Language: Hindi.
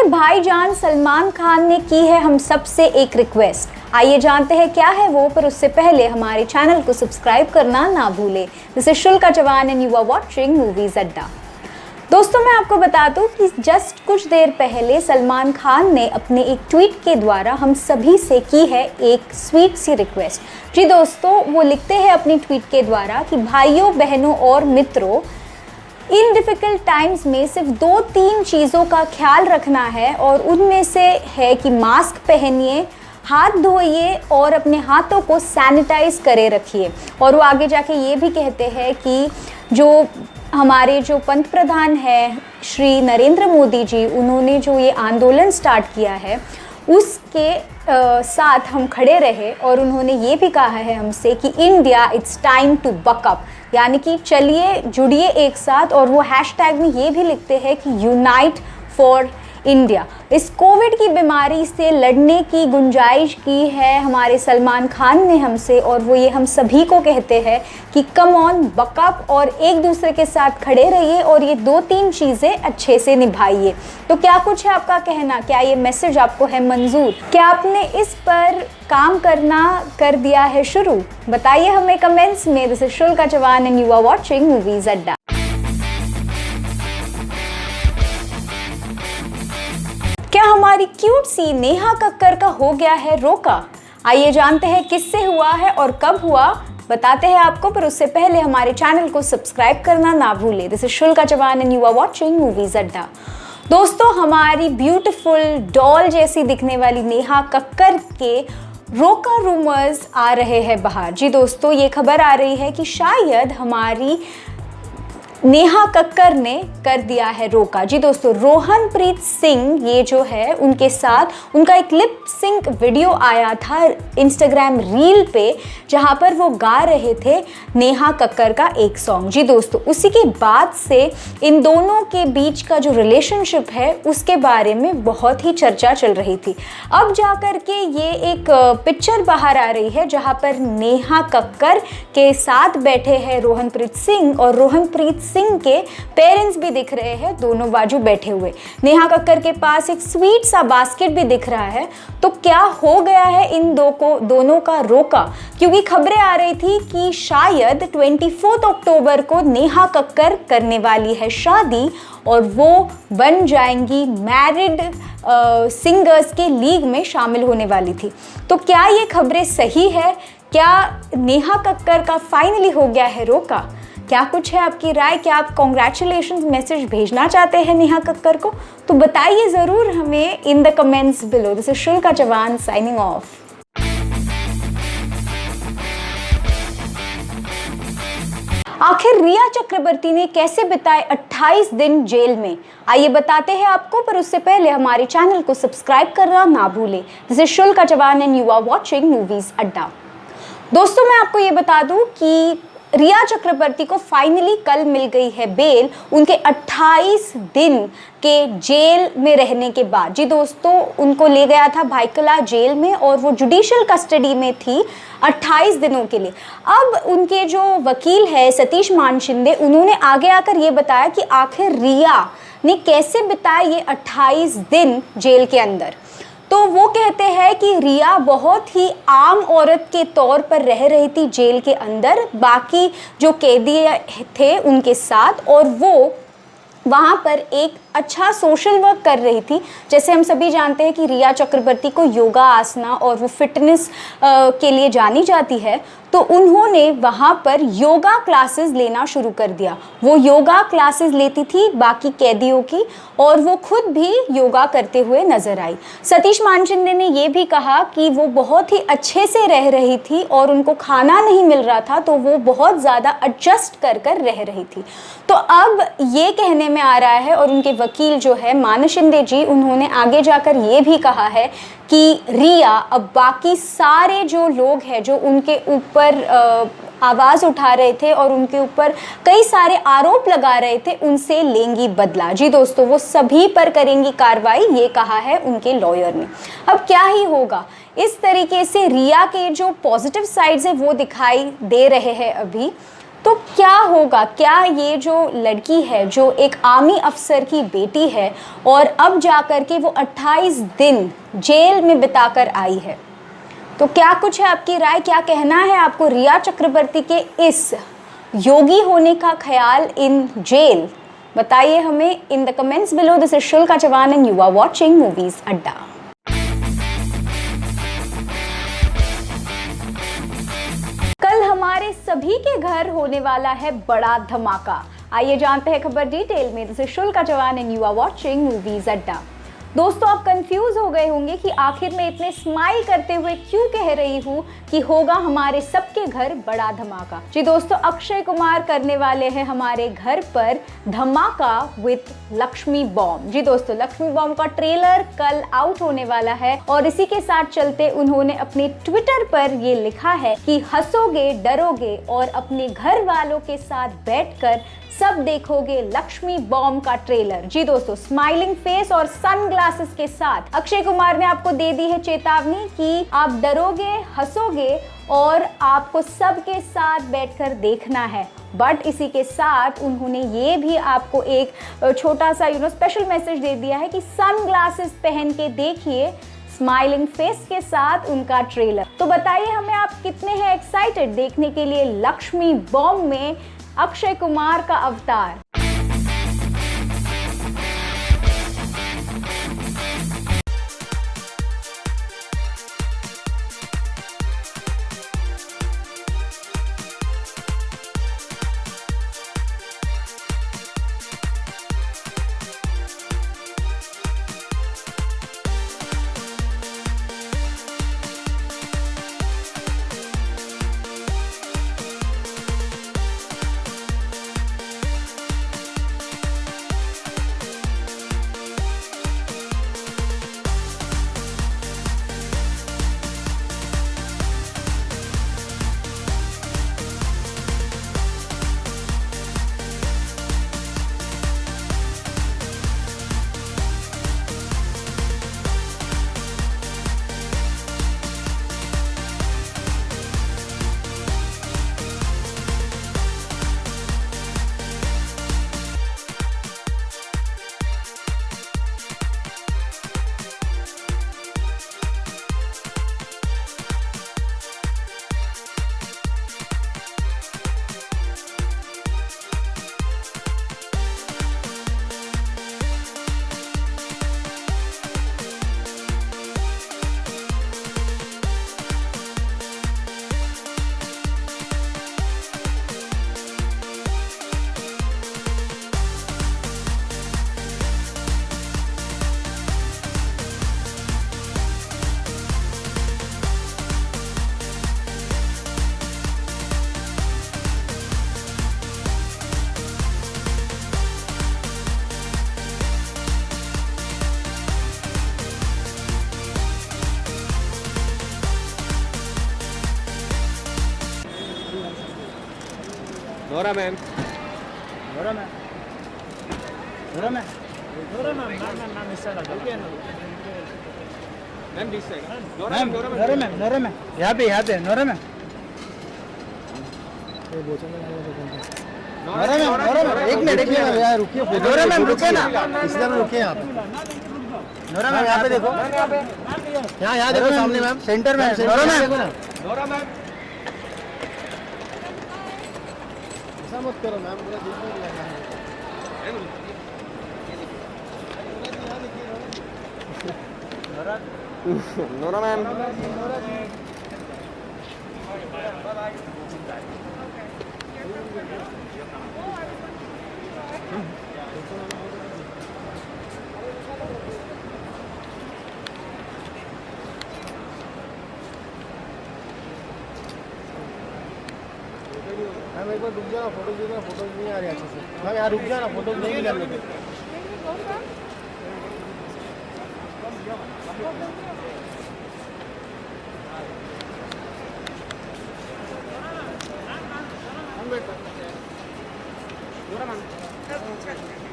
भाईजान सलमान खान ने की है हम सबसे एक रिक्वेस्ट। आइए जानते हैं क्या है वो, पर उससे पहले हमारे चैनल को सब्सक्राइब करना ना भूलें। दिस इज शुल्का Chauhan and you are watching movies Adda. दोस्तों, मैं आपको बता दूं कि जस्ट कुछ देर पहले सलमान खान ने अपने एक ट्वीट के द्वारा हम सभी से की है एक स्वीट सी रिक्वेस्ट। जी दोस्तों, वो लिखते हैं अपनी ट्वीट के द्वारा कि भाइयों बहनों और मित्रों, इन डिफ़िकल्ट टाइम्स में सिर्फ 2-3 चीज़ों का ख्याल रखना है और उनमें से है कि मास्क पहनिए, हाथ धोइए और अपने हाथों को सैनिटाइज करे रखिए। और वो आगे जाके ये भी कहते हैं कि हमारे जो पंत प्रधान हैं श्री नरेंद्र मोदी जी, उन्होंने जो ये आंदोलन स्टार्ट किया है उसके साथ हम खड़े रहे। और उन्होंने ये भी कहा है हमसे कि India it's time to buck up, यानी कि चलिए जुड़िए एक साथ। और वो हैशटैग में ये भी लिखते हैं कि यूनाइट फॉर इंडिया। इस कोविड की बीमारी से लड़ने की गुंजाइश की है हमारे सलमान खान ने हमसे, और वो ये हम सभी को कहते हैं कि कम ऑन बक अप और एक दूसरे के साथ खड़े रहिए और ये 2-3 चीज़ें अच्छे से निभाइए। तो क्या कुछ है आपका कहना? क्या ये मैसेज आपको है मंजूर? क्या आपने इस पर काम करना कर दिया है शुरू? बताइए हमें कमेंट्स में। दिस इज शुल्का Chauhan and you are watching movies Adda. क्या हमारी क्यूट सी नेहा कक्कर का हो गया है रोका? आइए जानते हैं किससे हुआ है और कब हुआ, बताते हैं आपको। पर उससे पहले हमारे चैनल को सब्सक्राइब करना ना भूलें। दिस इज शुल्का Chauhan and you are watching movies Adda. दोस्तों, हमारी ब्यूटीफुल डॉल जैसी दिखने वाली नेहा कक्कर के रोका रूमर्स आ रहे हैं बाहर। जी दोस्तों, ये खबर आ रही है कि शायद हमारी नेहा कक्कर ने कर दिया है रोका। जी दोस्तों, रोहनप्रीत सिंह ये जो है उनके साथ उनका एक लिप सिंक वीडियो आया था इंस्टाग्राम रील पे, जहां पर वो गा रहे थे नेहा कक्कर का एक सॉन्ग। जी दोस्तों, उसी के बाद से इन दोनों के बीच का जो रिलेशनशिप है उसके बारे में बहुत ही चर्चा चल रही थी। अब जाकर के ये एक पिक्चर बाहर आ रही है जहां पर नेहा कक्कर के साथ बैठे हैं रोहनप्रीत सिंह, और रोहनप्रीत सिंह के पेरेंट्स भी दिख रहे हैं दोनों बाजू बैठे हुए। नेहा कक्कर के पास एक स्वीट सा बास्केट भी दिख रहा है। तो क्या हो गया है इन दोनों का रोका? क्योंकि खबरें आ रही थी कि शायद 24 अक्टूबर को नेहा कक्कर करने वाली है शादी और वो बन जाएंगी मैरिड सिंगर्स के लीग में शामिल होने वाली थी। तो क्या ये खबरें सही है? क्या नेहा कक्कर का फाइनली हो गया है रोका? क्या कुछ है आपकी राय? क्या आप कॉन्ग्रेचुलेशंस मैसेज भेजना चाहते हैं नेहा कक्कर को? तो बताइए ज़रूर हमें in the comments below. This is शुल्का चौहान साइनिंग ऑफ। आखिर रिया चक्रवर्ती ने कैसे बिताए 28 दिन जेल में? आइए बताते हैं आपको, पर उससे पहले हमारे चैनल को सब्सक्राइब करना ना भूलें। दिस इज शुल्का Chauhan and you are watching movies Adda. दोस्तों, मैं आपको ये बता दूं कि रिया चक्रवर्ती को फाइनली कल मिल गई है बेल उनके 28 दिन के जेल में रहने के बाद। जी दोस्तों, उनको ले गया था भाईकला जेल में और वो जुडिशियल कस्टडी में थी 28 दिनों के लिए। अब उनके जो वकील है सतीश मान शिंदे, उन्होंने आगे आकर ये बताया कि आखिर रिया ने कैसे बिताए ये 28 दिन जेल के अंदर। तो वो कहते हैं कि रिया बहुत ही आम औरत के तौर पर रह रही थी जेल के अंदर, बाकी जो कैदी थे उनके साथ, और वो वहाँ पर एक अच्छा सोशल वर्क कर रही थी। जैसे हम सभी जानते हैं कि रिया चक्रवर्ती को योगा आसना और वो फिटनेस के लिए जानी जाती है, तो उन्होंने वहाँ पर योगा क्लासेस लेना शुरू कर दिया। वो योगा क्लासेस लेती थी बाकी कैदियों की, और वो खुद भी योगा करते हुए नजर आई। सतीश मानचंदे ने ये भी कहा कि वो बहुत ही अच्छे से रह रही थी और उनको खाना नहीं मिल रहा था, तो वो बहुत ज़्यादा एडजस्ट कर रह रही थी। तो अब ये कहने में आ रहा है, और उनके वकील जो है मान शिंदे जी, उन्होंने आगे जाकर ये भी कहा है कि रिया अब बाकी सारे जो लोग हैं जो उनके ऊपर आवाज़ उठा रहे थे और उनके ऊपर कई सारे आरोप लगा रहे थे, उनसे लेंगी बदला। जी दोस्तों, वो सभी पर करेंगी कार्रवाई, ये कहा है उनके लॉयर ने। अब क्या ही होगा, इस तरीके से रिया के जो पॉजिटिव साइड्स हैं वो दिखाई दे रहे हैं अभी। तो क्या होगा, क्या ये जो लड़की है जो एक आर्मी अफसर की बेटी है और अब जाकर के वो 28 दिन जेल में बिताकर आई है, तो क्या कुछ है आपकी राय, क्या कहना है आपको रिया चक्रवर्ती के इस योगी होने का ख्याल इन जेल? बताइए हमें in the comments below. This is शुल्का Chauhan and you are watching movies Adda. कल हमारे सभी के घर होने वाला है बड़ा धमाका। आइए जानते हैं खबर डिटेल में। दिस इज शुल्का Chauhan and you are watching movies Adda. दोस्तों, आप कंफ्यूज हो गए होंगे कि आखिर में इतने स्माइल करते हुए क्यों कह रही हूँ कि होगा हमारे सबके घर बड़ा धमाका। जी दोस्तों, अक्षय कुमार करने वाले हैं हमारे घर पर धमाका विद लक्ष्मी बॉम्ब। जी दोस्तों, लक्ष्मी बॉम्ब का ट्रेलर कल आउट होने वाला है और इसी के साथ चलते उन्होंने अपने ट्विटर पर ये लिखा है कि हंसोगे, डरोगे और अपने घर वालों के साथ बैठकर सब देखोगे लक्ष्मी बॉम्ब का ट्रेलर। जी दोस्तों, स्माइलिंग फेस और सनग्लासेस के साथ अक्षय कुमार ने आपको दे दी है चेतावनी कि आप डरोगे, हंसोगे और आपको सबके साथ बैठकर देखना है। बट इसी के साथ उन्होंने ये भी आपको एक छोटा सा स्पेशल मैसेज दे दिया है कि सनग्लासेस पहन के देखिए स्माइलिंग फेस के साथ उनका ट्रेलर। तो बताइए हमें, आप कितने हैं एक्साइटेड देखने के लिए लक्ष्मी बॉम्ब में अक्षय कुमार का अवतार? Nora ma'am. Nora ma'am. Nora ma'am. Nora ma'am. Ma'am इस साइड आ जाओ। Ma'am this side. Ma'am. Nora ma'am. Nora ma'am. यहाँ पे Nora ma'am. Nora ma'am. एक मिनट यार रुकिए। Nora ma'am रुके ना। इसलिए मैं रुके यहाँ पे। Nora ma'am यहाँ पे देखो। यहाँ देखो सामने मैम। सेंटर में। Nora ma'am. Nora ma'am. ऐसा मत करो मैम, पूरा देख लो मैम। Nora ma'am. मैम एक बार रुक जाना, फोटो देना, फोटो नहीं आ रही अच्छे से। मैम यहाँ रुक जाना, फोटो नहीं मिला मुझे। Nora ma'am.